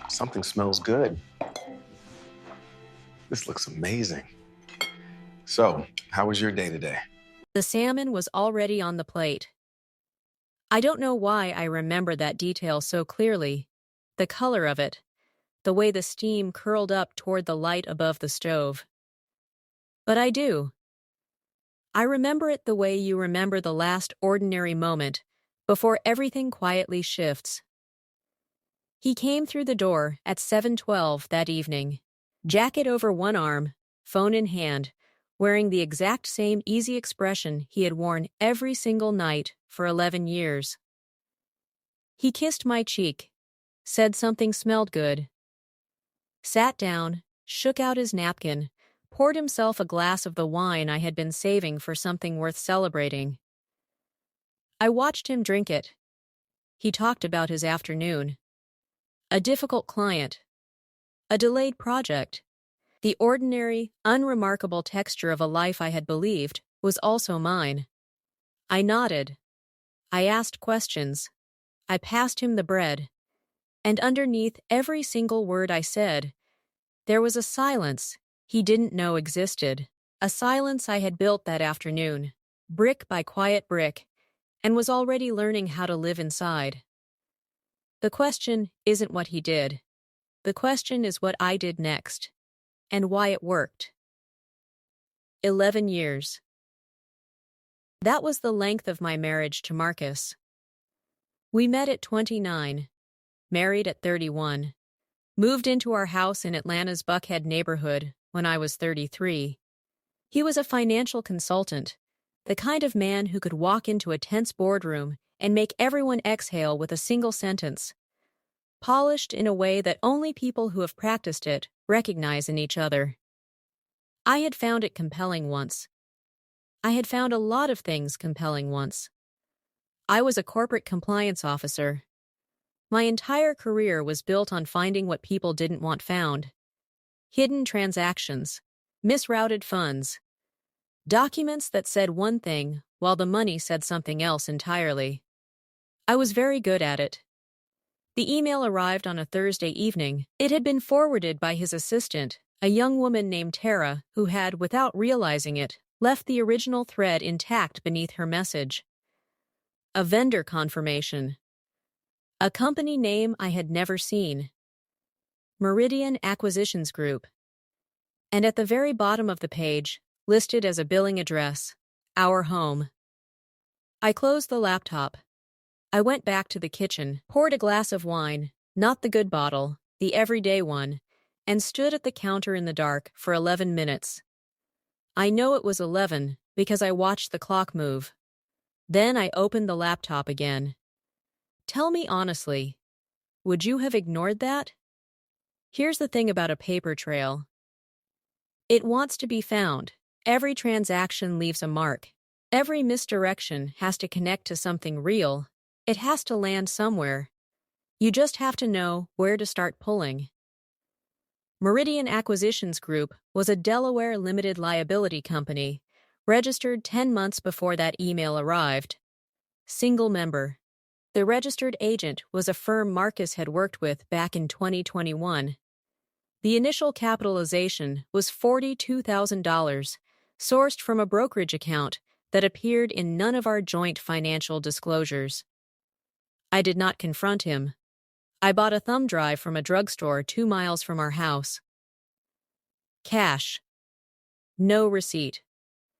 Something smells good. This looks amazing. So, how was your day today? The salmon was already on the plate. I don't know why I remember that detail so clearly. The color of it, the way the steam curled up toward the light above the stove. But I do. I remember it the way you remember the last ordinary moment, before everything quietly shifts. He came through the door at 7:12 that evening, jacket over one arm, phone in hand, wearing the exact same easy expression he had worn every single night for 11 years. He kissed my cheek, said something smelled good, sat down, shook out his napkin, poured himself a glass of the wine I had been saving for something worth celebrating. I watched him drink it. He talked about his afternoon. A difficult client. A delayed project. The ordinary, unremarkable texture of a life I had believed was also mine. I nodded. I asked questions. I passed him the bread. And underneath every single word I said, there was a silence he didn't know existed. A silence I had built that afternoon, brick by quiet brick, and was already learning how to live inside. The question isn't what he did. The question is what I did next, and why it worked. 11 years. That was the length of my marriage to Marcus. We met at 29, married at 31, moved into our house in Atlanta's Buckhead neighborhood when I was 33. He was a financial consultant, the kind of man who could walk into a tense boardroom and make everyone exhale with a single sentence, polished in a way that only people who have practiced it recognize in each other. I had found it compelling once. I had found a lot of things compelling once. I was a corporate compliance officer. My entire career was built on finding what people didn't want found. Hidden transactions, misrouted funds, documents that said one thing while the money said something else entirely. I was very good at it. The email arrived on a Thursday evening. It had been forwarded by his assistant, a young woman named Tara, who had, without realizing it, left the original thread intact beneath her message. A vendor confirmation. A company name I had never seen. Meridian Acquisitions Group. And at the very bottom of the page, listed as a billing address, our home. I closed the laptop. I went back to the kitchen, poured a glass of wine, not the good bottle, the everyday one, and stood at the counter in the dark for 11 minutes. I know it was 11 because I watched the clock move. Then I opened the laptop again. Tell me honestly, would you have ignored that? Here's the thing about a paper trail. It wants to be found. Every transaction leaves a mark. Every misdirection has to connect to something real. It has to land somewhere. You just have to know where to start pulling. Meridian Acquisitions Group was a Delaware limited liability company, registered 10 months before that email arrived. Single member. The registered agent was a firm Marcus had worked with back in 2021. The initial capitalization was $42,000, sourced from a brokerage account that appeared in none of our joint financial disclosures. I did not confront him. I bought a thumb drive from a drugstore 2 miles from our house. Cash. No receipt.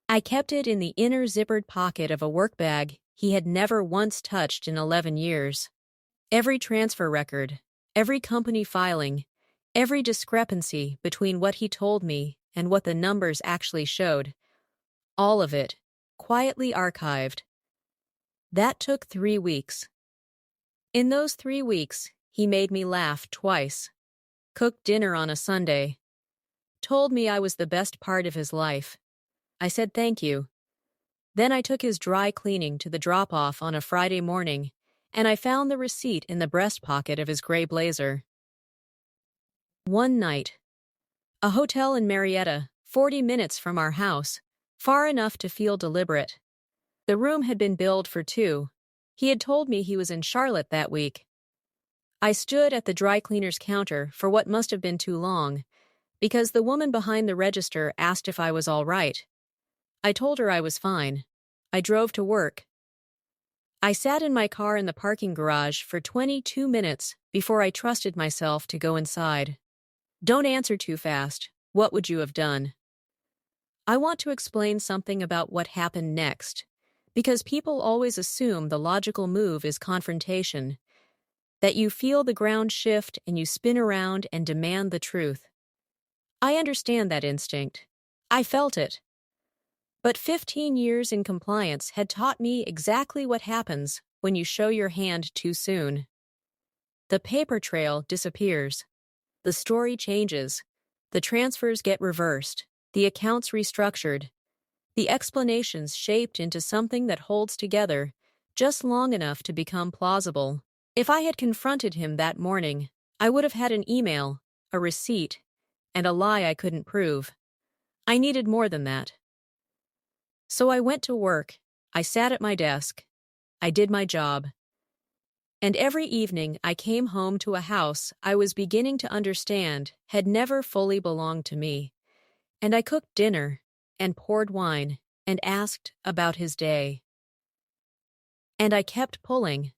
I kept it in the inner zippered pocket of a work bag he had never once touched in 11 years. Every transfer record, every company filing, every discrepancy between what he told me and what the numbers actually showed, all of it, quietly archived. That took 3 weeks. In those 3 weeks, he made me laugh twice, cooked dinner on a Sunday, told me I was the best part of his life. I said thank you. Then I took his dry cleaning to the drop-off on a Friday morning, and I found the receipt in the breast pocket of his gray blazer. One night. A hotel in Marietta, 40 minutes from our house, far enough to feel deliberate. The room had been billed for 2. He had told me he was in Charlotte that week. I stood at the dry cleaner's counter for what must have been too long, because the woman behind the register asked if I was all right. I told her I was fine. I drove to work. I sat in my car in the parking garage for 22 minutes before I trusted myself to go inside. Don't answer too fast. What would you have done? I want to explain something about what happened next, because people always assume the logical move is confrontation, that you feel the ground shift and you spin around and demand the truth. I understand that instinct. I felt it. But 15 years in compliance had taught me exactly what happens when you show your hand too soon. The paper trail disappears. The story changes. The transfers get reversed. The accounts restructured. The explanations shaped into something that holds together just long enough to become plausible. If I had confronted him that morning, I would have had an email, a receipt, and a lie I couldn't prove. I needed more than that. So I went to work. I sat at my desk. I did my job. And every evening I came home to a house I was beginning to understand had never fully belonged to me. And I cooked dinner, and poured wine, and asked about his day. And I kept pulling.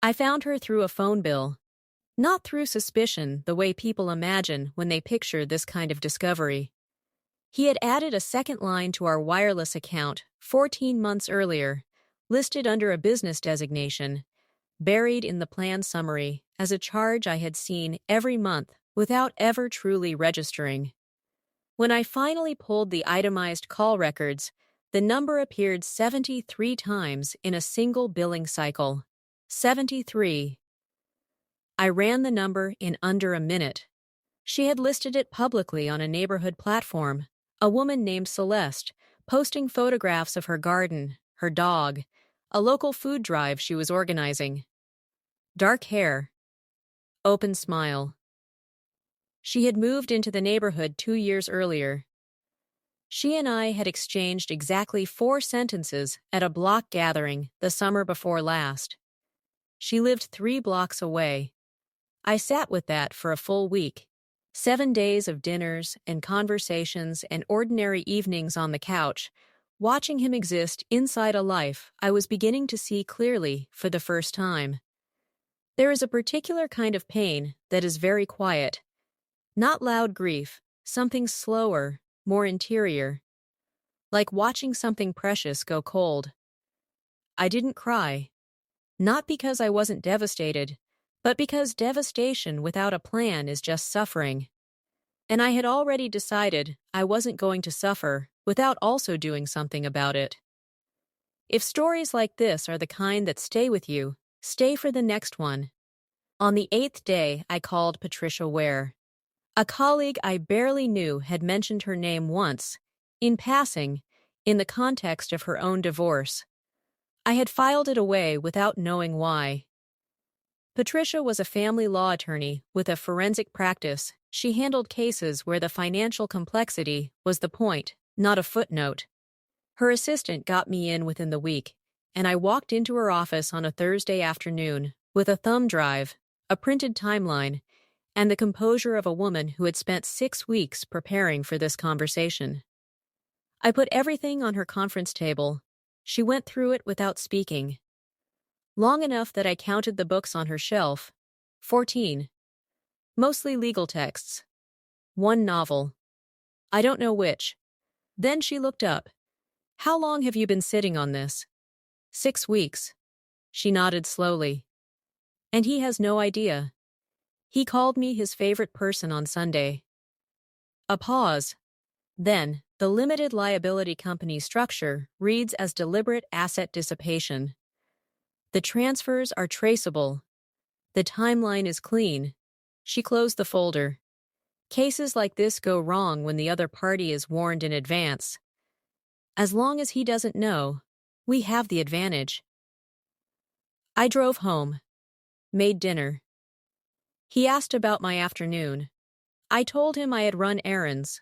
I found her through a phone bill, not through suspicion the way people imagine when they picture this kind of discovery. He had added a second line to our wireless account 14 months earlier, listed under a business designation, buried in the plan summary as a charge I had seen every month without ever truly registering. When I finally pulled the itemized call records, the number appeared 73 times in a single billing cycle. 73. I ran the number in under a minute. She had listed it publicly on a neighborhood platform, a woman named Celeste, posting photographs of her garden, her dog, a local food drive she was organizing. Dark hair. Open smile. She had moved into the neighborhood 2 years earlier. She and I had exchanged exactly 4 sentences at a block gathering the summer before last. She lived 3 blocks away. I sat with that for a full week. 7 days of dinners and conversations and ordinary evenings on the couch, watching him exist inside a life I was beginning to see clearly for the first time. There is a particular kind of pain that is very quiet. Not loud grief, something slower, more interior. Like watching something precious go cold. I didn't cry. Not because I wasn't devastated, but because devastation without a plan is just suffering. And I had already decided I wasn't going to suffer without also doing something about it. If stories like this are the kind that stay with you, stay for the next one. On the 8th day, I called Patricia Ware. A colleague I barely knew had mentioned her name once, in passing, in the context of her own divorce. I had filed it away without knowing why. Patricia was a family law attorney with a forensic practice. She handled cases where the financial complexity was the point, not a footnote. Her assistant got me in within the week, and I walked into her office on a Thursday afternoon with a thumb drive, a printed timeline, and the composure of a woman who had spent 6 weeks preparing for this conversation. I put everything on her conference table. She went through it without speaking. Long enough that I counted the books on her shelf. 14. Mostly legal texts. 1 novel. I don't know which. Then she looked up. How long have you been sitting on this? 6 weeks. She nodded slowly. And he has no idea. He called me his favorite person on Sunday. A pause. Then, the limited liability company structure reads as deliberate asset dissipation. The transfers are traceable. The timeline is clean. She closed the folder. Cases like this go wrong when the other party is warned in advance. As long as he doesn't know, we have the advantage. I drove home. Made dinner. He asked about my afternoon. I told him I had run errands.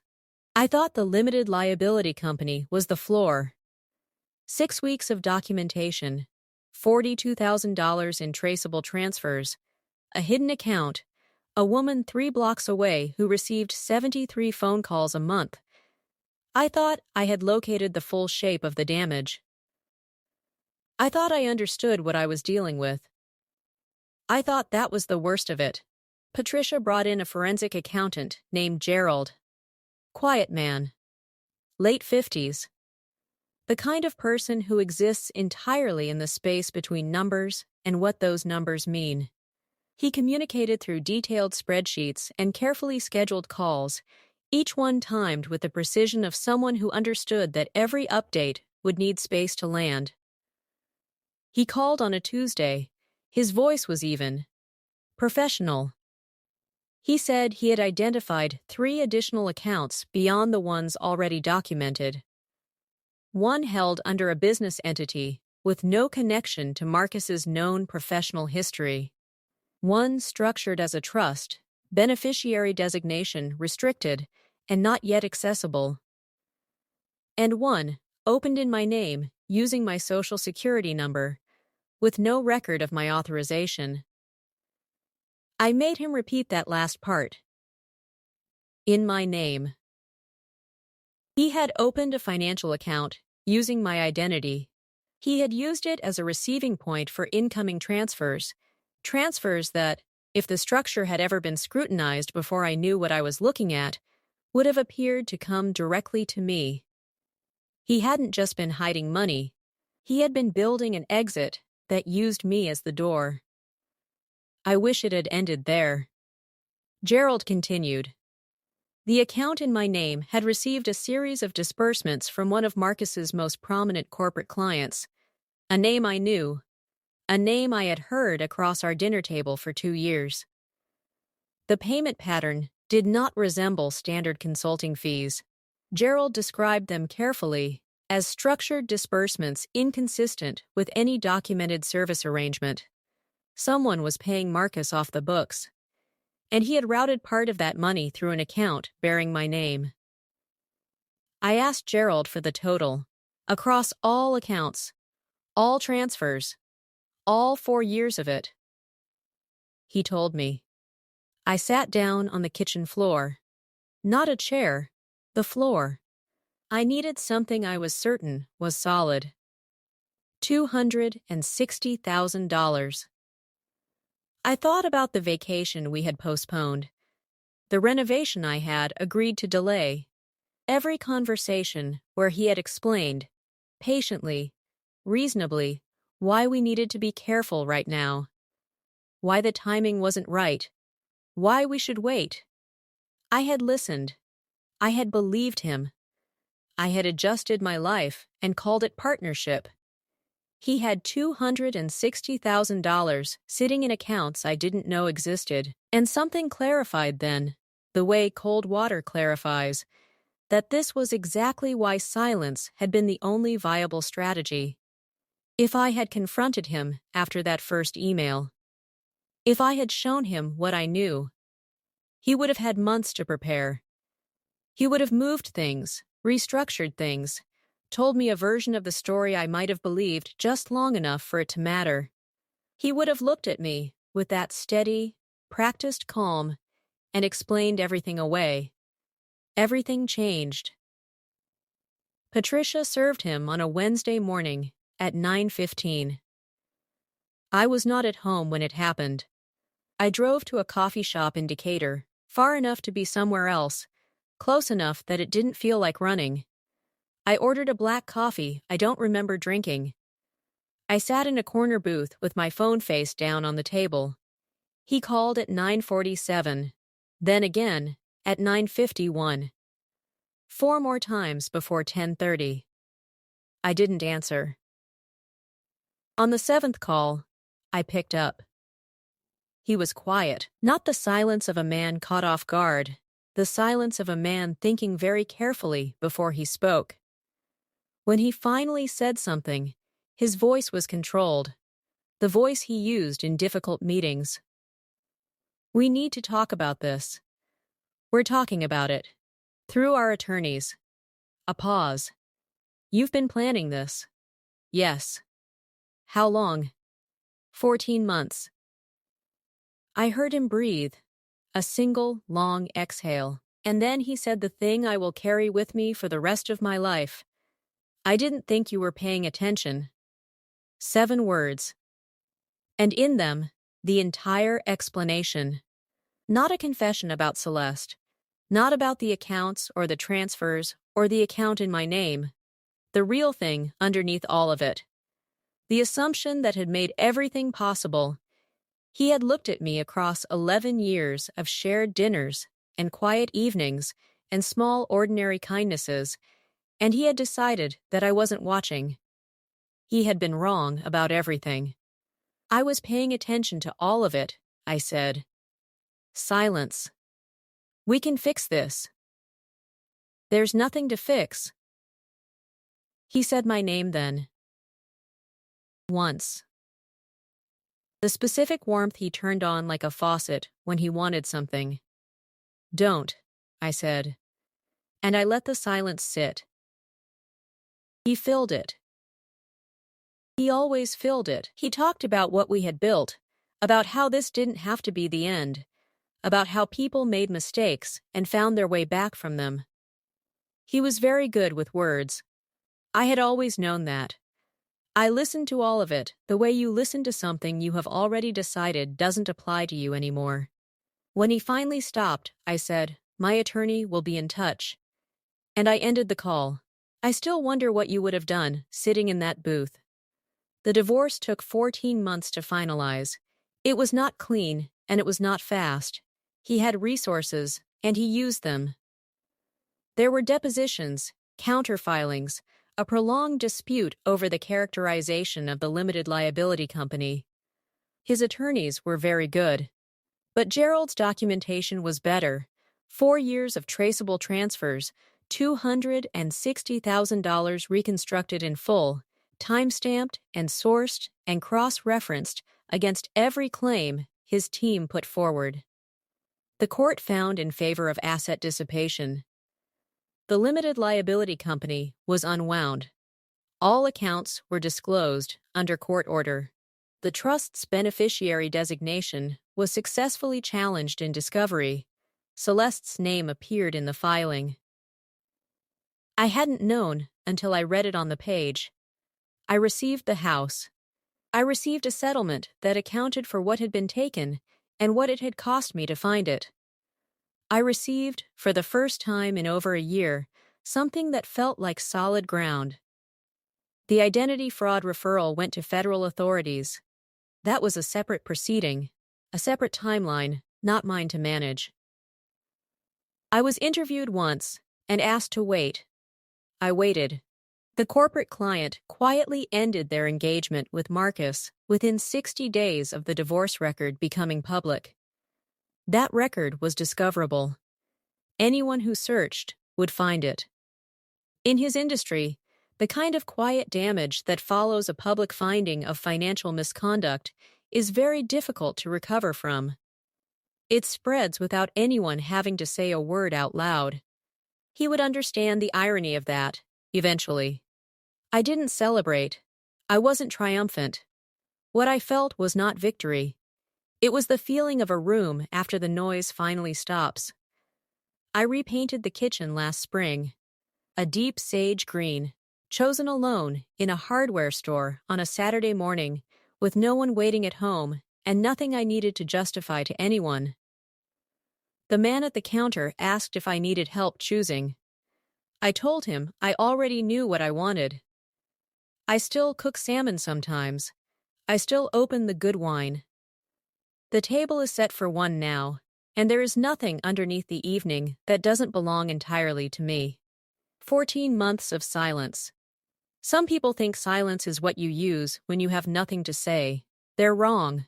I thought the limited liability company was the floor. 6 weeks of documentation, $42,000 in traceable transfers, a hidden account, a woman 3 blocks away who received 73 phone calls a month. I thought I had located the full shape of the damage. I thought I understood what I was dealing with. I thought that was the worst of it. Patricia brought in a forensic accountant named Gerald. Quiet man. Late 50s. The kind of person who exists entirely in the space between numbers and what those numbers mean. He communicated through detailed spreadsheets and carefully scheduled calls, each one timed with the precision of someone who understood that every update would need space to land. He called on a Tuesday. His voice was even. Professional. He said he had identified 3 additional accounts beyond the ones already documented. One held under a business entity with no connection to Marcus's known professional history. One structured as a trust, beneficiary designation restricted and not yet accessible. And one opened in my name using my social security number, with no record of my authorization. I made him repeat that last part. In my name. He had opened a financial account using my identity. He had used it as a receiving point for incoming transfers that, if the structure had ever been scrutinized before I knew what I was looking at, would have appeared to come directly to me. He hadn't just been hiding money. He had been building an exit that used me as the door. I wish it had ended there. Gerald continued. The account in my name had received a series of disbursements from one of Marcus's most prominent corporate clients, a name I knew, a name I had heard across our dinner table for 2 years. The payment pattern did not resemble standard consulting fees. Gerald described them carefully as structured disbursements inconsistent with any documented service arrangement. Someone was paying Marcus off the books, and he had routed part of that money through an account bearing my name. I asked Gerald for the total, across all accounts, all transfers, all 4 years of it. He told me. I sat down on the kitchen floor. Not a chair, the floor. I needed something I was certain was solid. $260,000. I thought about the vacation we had postponed, the renovation I had agreed to delay, every conversation where he had explained, patiently, reasonably, why we needed to be careful right now, why the timing wasn't right, why we should wait. I had listened. I had believed him. I had adjusted my life and called it partnership. He had $260,000 sitting in accounts I didn't know existed, and something clarified then, the way cold water clarifies, that this was exactly why silence had been the only viable strategy. If I had confronted him after that first email, if I had shown him what I knew, he would have had months to prepare. He would have moved things, restructured things, told me a version of the story I might have believed just long enough for it to matter. He would have looked at me with that steady, practiced calm and explained everything away. Everything changed. Patricia served him on a Wednesday morning at 9:15. I was not at home when it happened. I drove to a coffee shop in Decatur, far enough to be somewhere else, close enough that it didn't feel like running. I ordered a black coffee I don't remember drinking. I sat in a corner booth with my phone face down on the table. He called at 9:47, then again at 9:51. 4 more times before 10:30. I didn't answer. On the 7th call, I picked up. He was quiet, not the silence of a man caught off guard, the silence of a man thinking very carefully before he spoke. When he finally said something, his voice was controlled, the voice he used in difficult meetings. We need to talk about this. We're talking about it. Through our attorneys. A pause. You've been planning this. Yes. How long? 14 months. I heard him breathe, a single, long exhale, and then he said the thing I will carry with me for the rest of my life. I didn't think you were paying attention. 7 words. And in them, the entire explanation. Not a confession about Celeste. Not about the accounts or the transfers or the account in my name. The real thing underneath all of it. The assumption that had made everything possible. He had looked at me across 11 years of shared dinners and quiet evenings and small ordinary kindnesses, and he had decided that I wasn't watching. He had been wrong about everything. I was paying attention to all of it, I said. Silence. We can fix this. There's nothing to fix. He said my name then. Once. The specific warmth he turned on like a faucet when he wanted something. Don't, I said. And I let the silence sit. He filled it. He always filled it. He talked about what we had built, about how this didn't have to be the end, about how people made mistakes and found their way back from them. He was very good with words. I had always known that. I listened to all of it, the way you listen to something you have already decided doesn't apply to you anymore. When he finally stopped, I said, "My attorney will be in touch." And I ended the call. I still wonder what you would have done, sitting in that booth. The divorce took 14 months to finalize. It was not clean, and it was not fast. He had resources, and he used them. There were depositions, counterfilings, a prolonged dispute over the characterization of the limited liability company. His attorneys were very good. But Gerald's documentation was better. 4 years of traceable transfers, $260,000 reconstructed in full, time-stamped and sourced and cross-referenced against every claim his team put forward. The court found in favor of asset dissipation. The limited liability company was unwound. All accounts were disclosed under court order. The trust's beneficiary designation was successfully challenged in discovery. Celeste's name appeared in the filing. I hadn't known until I read it on the page. I received the house. I received a settlement that accounted for what had been taken and what it had cost me to find it. I received, for the first time in over a year, something that felt like solid ground. The identity fraud referral went to federal authorities. That was a separate proceeding, a separate timeline, not mine to manage. I was interviewed once and asked to wait. I waited. The corporate client quietly ended their engagement with Marcus within 60 days of the divorce record becoming public. That record was discoverable. Anyone who searched would find it. In his industry, the kind of quiet damage that follows a public finding of financial misconduct is very difficult to recover from. It spreads without anyone having to say a word out loud. He would understand the irony of that, eventually. I didn't celebrate. I wasn't triumphant. What I felt was not victory. It was the feeling of a room after the noise finally stops. I repainted the kitchen last spring. A deep sage green, chosen alone in a hardware store on a Saturday morning, with no one waiting at home and nothing I needed to justify to anyone. The man at the counter asked if I needed help choosing. I told him I already knew what I wanted. I still cook salmon sometimes. I still open the good wine. The table is set for one now, and there is nothing underneath the evening that doesn't belong entirely to me. 14 months of silence. Some people think silence is what you use when you have nothing to say. They're wrong.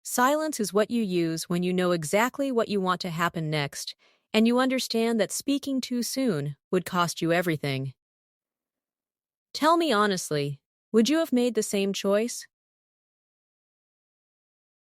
Silence is what you use when you know exactly what you want to happen next, and you understand that speaking too soon would cost you everything. Tell me honestly, would you have made the same choice?